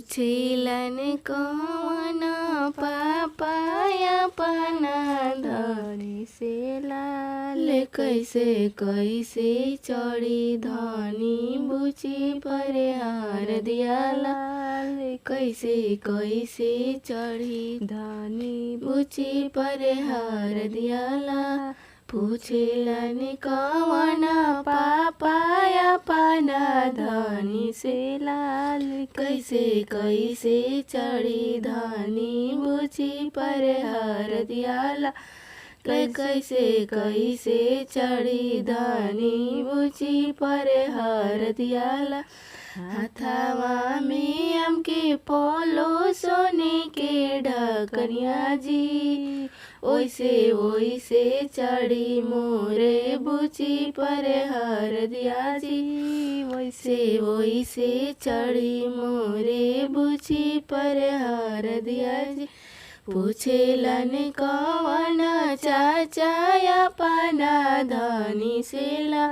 पूछेलन कौन पापाया पाना धनी से लाल कैसे कैसे चढ़ी धनी बुची परे हार दिया लाल कैसे कैसे चढ़ी धनी बुची परे हार दिया लाल पूछेलन कौन पापाया पाना धनी से लाल कैसे कैसे चढ़ी धनी बुची पर हार दियाला कैसे कैसे चढ़ी धनी बुची पर हार दियाला हाथावा में हमके पोलो सोने के ढकनिया जी ओइसे ओइसे चढ़ी मोरे बुची पर हार दिया जी ओइसे ओइसे चढ़ी मोरे बुची पर हार दिया जी पूछेलन कौन चाचा पाना धनी से ला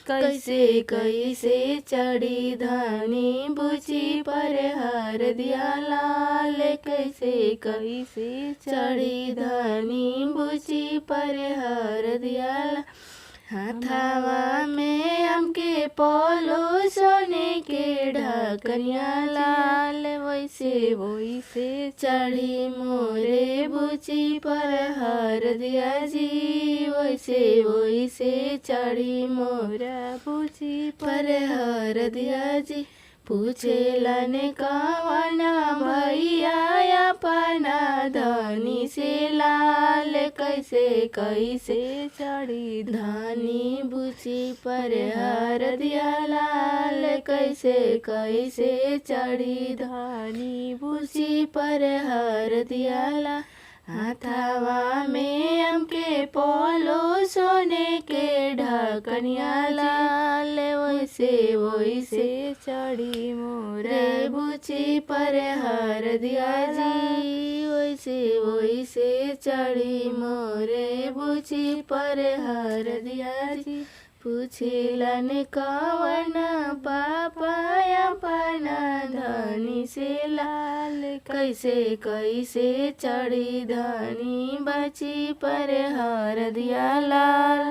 कैसे कैसे चढ़ी धनी बुची पर हार दिया लाल कैसे कैसे चढ़ी धनी बुची पर हार दिया हाथावा में हमके पोलो सोने के ढकनिया लाल वैसे वैसे चढ़ी मोरे बुची पर हार दिया जी वैसे वैसे चढ़ी मोरा बुची पर हार दिया जी पूछेलन कौन भैया पाना धनी से लाल कैसे कैसे चढ़ी धनी बुची पर हार दिया लाल कैसे कैसे चढ़ी धनी बुची पर हार दिया ला हाथावा में हमके पोलो सोने के ढकनिया लाल वैसे वैसे चढ़ी मोरे बुची पर हार दिया जी वैसे वैसे चढ़ी मोरे बुची पर हार दिया जी पूछेलन कौन पापाया पाना धनी से लाल कैसे कैसे चढ़ी धनी बची पर हार दिया लाल।